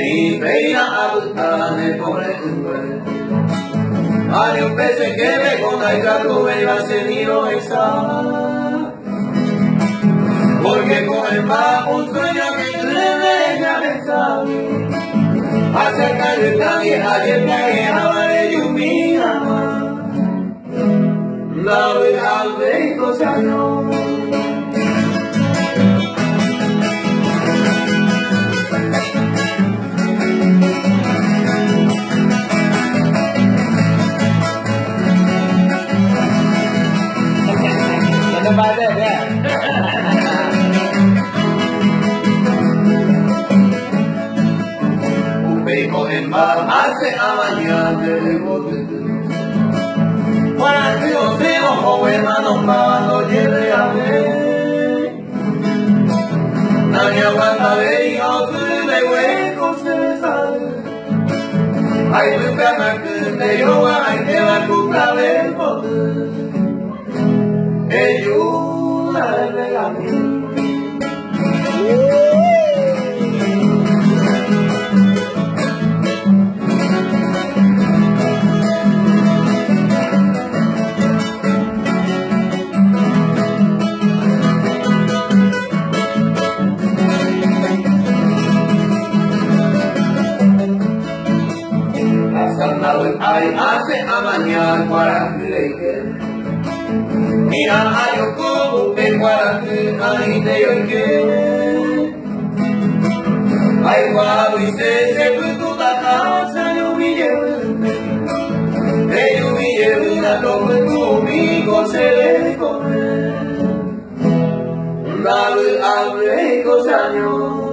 y peina a buscar el pobre hombre. Hay un pez que me conta y cargo y va a ser mío está. Porque con el bajo un sueño que me ya me sabe. Acerca de la vieja y el viaje a ver yo mira. La vieja de cosas no. Un beco en mar hace a mañana de bote. Para que os digo, joven hermano, cuando lleve a ver. Nadie aguanta de hijos de huecos se sale. Hay tu cama que te lleva y te va a curar el poder. Ayuda de regalar. Ay, hace a mañana para que mira, hay un como que para que ahí te oye. Ay, cuando se fue tu casa, yo me llevo una ropa conmigo se le come. Dale al rey cosaño.